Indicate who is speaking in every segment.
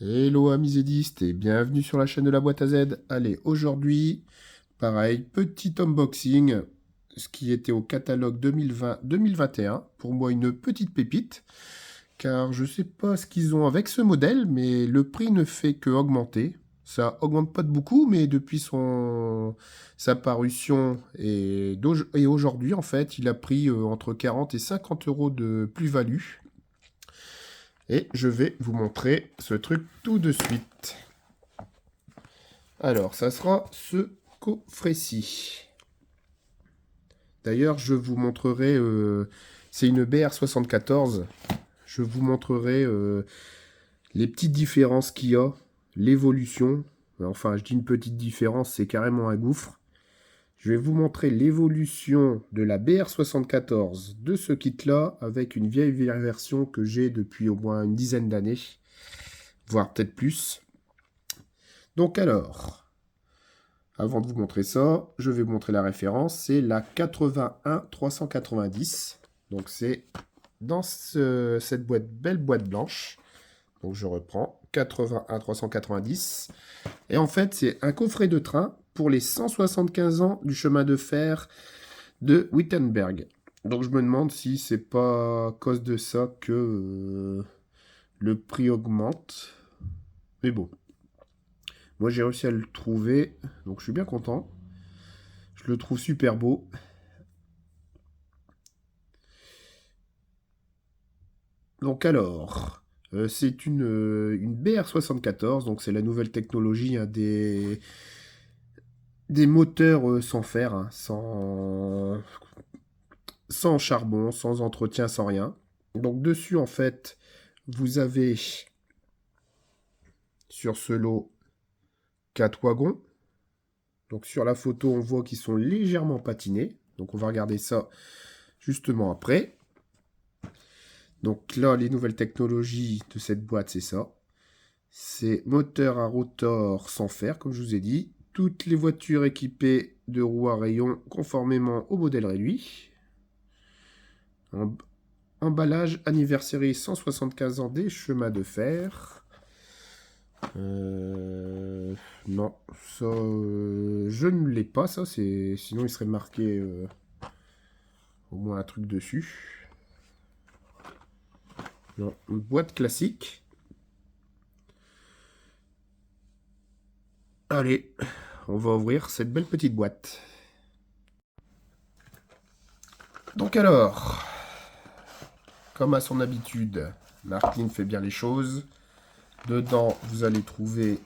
Speaker 1: Hello amis zédistes et bienvenue sur la chaîne de la boîte à Z. Allez, aujourd'hui, pareil, petit unboxing, ce qui était au catalogue 2020-2021. Pour moi, une petite pépite, car je sais pas ce qu'ils ont avec ce modèle, mais le prix ne fait que augmenter. Ça augmente pas de beaucoup, mais depuis sa parution et aujourd'hui, en fait, il a pris entre 40 et 50 euros de plus-value. Et je vais vous montrer ce truc tout de suite. Alors, ça sera ce coffret-ci. D'ailleurs, je vous montrerai, c'est une BR74. Je vous montrerai les petites différences qu'il y a, l'évolution. Enfin, je dis une petite différence, c'est carrément un gouffre. Je vais vous montrer l'évolution de la BR74 de ce kit-là avec une vieille version que j'ai depuis au moins une dizaine d'années, voire peut-être plus. Donc alors, avant de vous montrer ça, je vais vous montrer la référence. C'est la 81 390. Donc c'est dans cette belle boîte blanche. Donc je reprends 81 390. Et en fait, c'est un coffret de train pour les 175 ans du chemin de fer de Wittenberg. Donc je me demande si c'est pas à cause de ça que le prix augmente. Mais bon. Moi, j'ai réussi à le trouver, donc je suis bien content. Je le trouve super beau. Donc alors, c'est une BR74, donc c'est la nouvelle technologie hein, des moteurs sans fer, hein, sans charbon, sans entretien, sans rien. Donc dessus, en fait, vous avez sur ce lot 4 wagons. Donc sur la photo, on voit qu'ils sont légèrement patinés. Donc on va regarder ça justement après. Donc là, les nouvelles technologies de cette boîte, c'est ça. C'est moteur à rotor sans fer, comme je vous ai dit. Toutes les voitures équipées de roues à rayons conformément au modèle réduit. Emballage anniversaire 175 ans des chemins de fer. Non, ça, je ne l'ai pas, ça. Sinon, il serait marqué au moins un truc dessus. Non, une boîte classique. Allez, on va ouvrir cette belle petite boîte. Donc alors, comme à son habitude, Marklin fait bien les choses. Dedans, vous allez trouver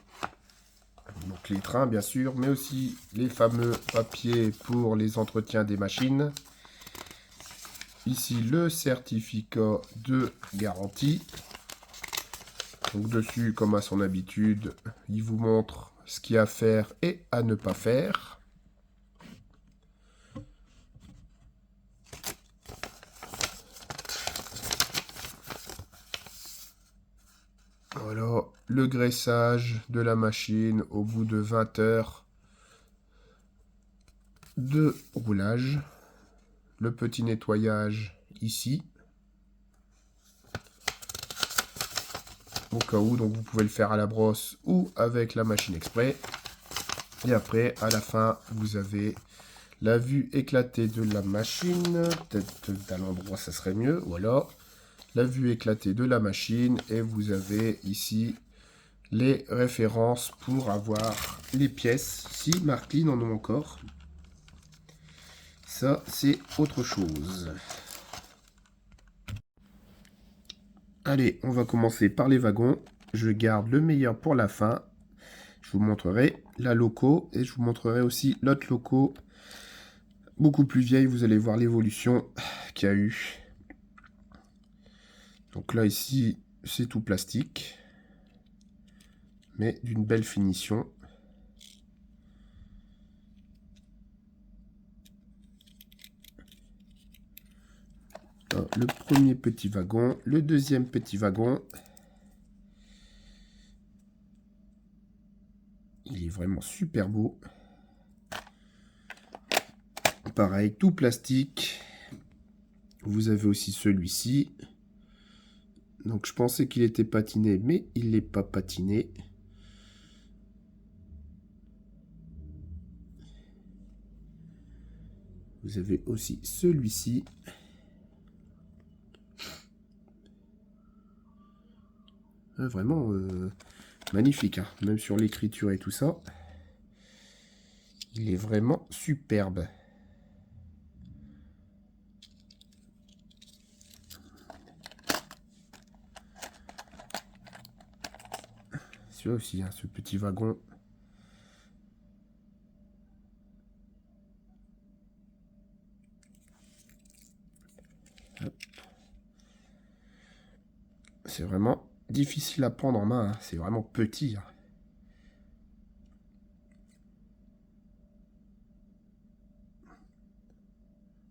Speaker 1: donc les trains, bien sûr, mais aussi les fameux papiers pour les entretiens des machines. Ici, le certificat de garantie. Donc dessus, comme à son habitude, il vous montre ce qu'il y a à faire et à ne pas faire. Voilà, le graissage de la machine au bout de 20 heures de roulage. Le petit nettoyage ici. Au cas où, donc vous pouvez le faire à la brosse ou avec la machine exprès. Et après, à la fin, vous avez la vue éclatée de la machine. Peut-être à l'endroit, ça serait mieux. Voilà. La vue éclatée de la machine. Et vous avez ici les références pour avoir les pièces. Si Marklin en ont encore. Ça, c'est autre chose. Allez, on va commencer par les wagons. Je garde le meilleur pour la fin. Je vous montrerai la loco et je vous montrerai aussi l'autre loco. Beaucoup plus vieille, vous allez voir l'évolution qu'il y a eu. Donc là, ici, c'est tout plastique. Mais d'une belle finition. Le premier petit wagon, le deuxième petit wagon. Il est vraiment super beau. Pareil, tout plastique. Vous avez aussi celui-ci. Donc je pensais qu'il était patiné, mais il n'est pas patiné. Vous avez aussi celui-ci. Vraiment magnifique, hein. Même sur l'écriture et tout ça. Il est vraiment superbe. Celui-là aussi, hein, ce petit wagon. C'est vraiment difficile à prendre en main, hein. C'est vraiment petit, hein.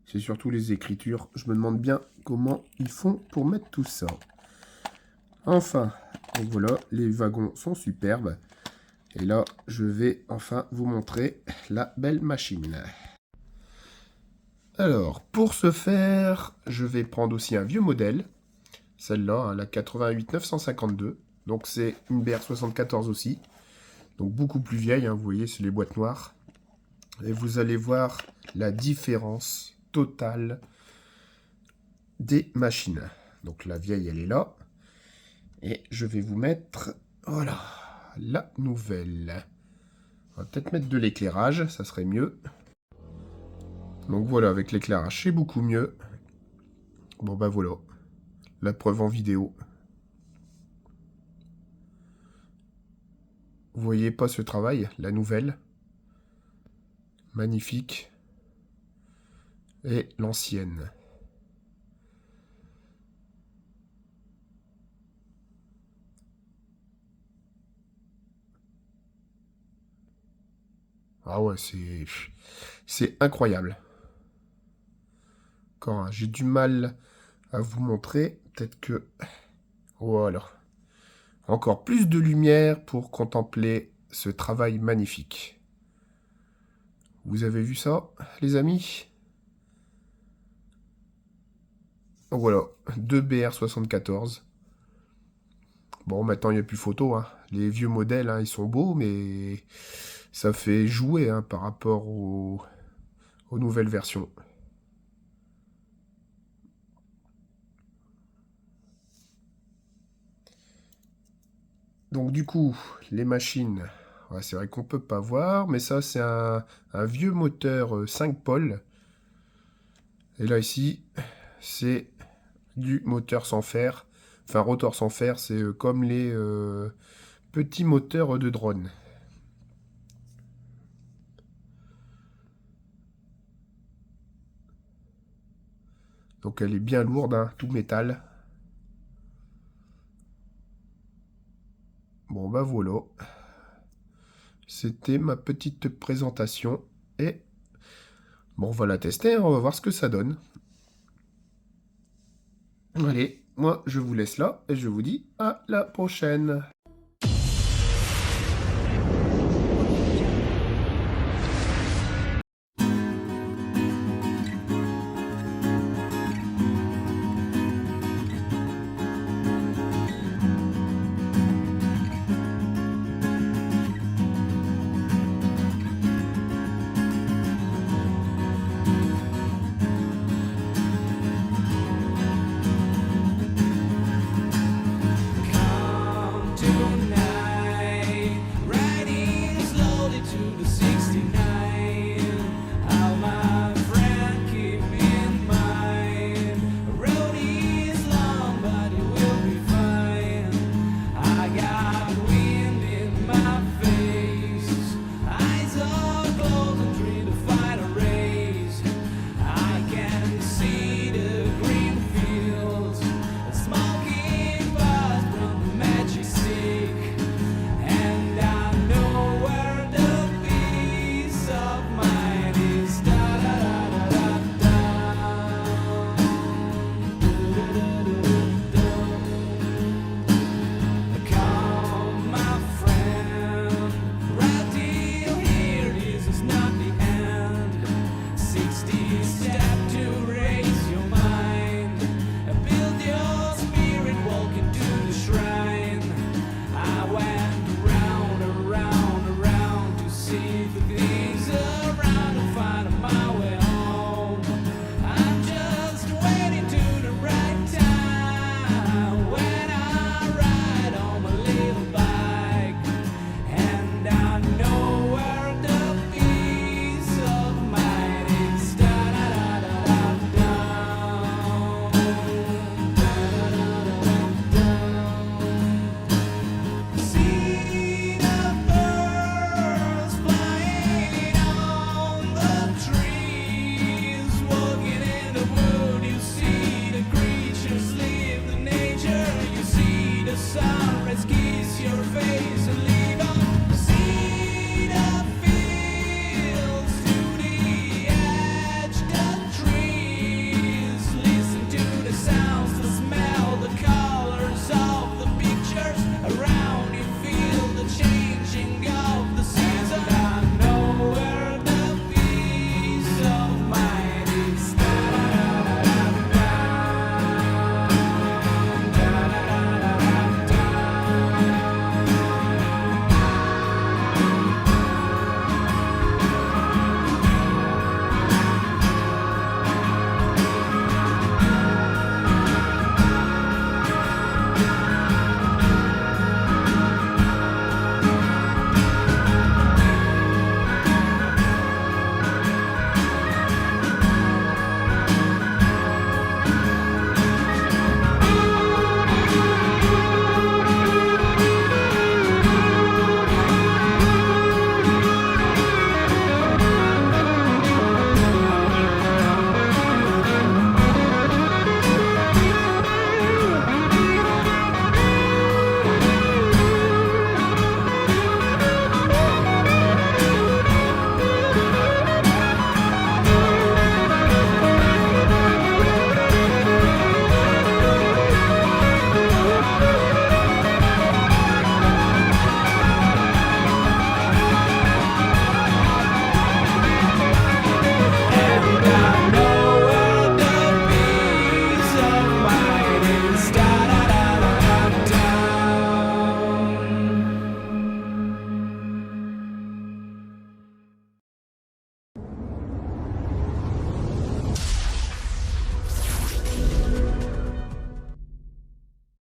Speaker 1: C'est surtout les écritures. Je me demande bien comment ils font pour mettre tout ça. Enfin, donc voilà, les wagons sont superbes. Et là, je vais enfin vous montrer la belle machine. Alors, pour ce faire, je vais prendre aussi un vieux modèle. Celle-là, hein, la 88 952. Donc c'est une BR74 aussi. Donc beaucoup plus vieille, hein, vous voyez, c'est les boîtes noires. Et vous allez voir la différence totale des machines. Donc la vieille, elle est là. Et je vais vous mettre, voilà, la nouvelle. On va peut-être mettre de l'éclairage, ça serait mieux. Donc voilà, avec l'éclairage, c'est beaucoup mieux. Bon bah voilà, la preuve en vidéo. Vous voyez pas ce travail, la nouvelle. Magnifique. Et l'ancienne. Ah ouais, c'est incroyable. Quand j'ai du mal à vous montrer, peut-être que... Voilà. Encore plus de lumière pour contempler ce travail magnifique. Vous avez vu ça, les amis? Voilà, 2 BR74. Bon, maintenant, il n'y a plus photo, hein. Les vieux modèles, hein, ils sont beaux, mais ça fait jouer, hein, par rapport aux nouvelles versions. Donc, du coup, les machines, ouais, c'est vrai qu'on peut pas voir, mais ça, c'est un vieux moteur 5 pôles. Et là, ici, c'est du moteur sans fer. Enfin, rotor sans fer, c'est comme les petits moteurs de drone. Donc elle est bien lourde, hein, tout métal. Bon bah voilà. C'était ma petite présentation. Et bon, on va la tester, hein, on va voir ce que ça donne. Allez, moi je vous laisse là et je vous dis à la prochaine.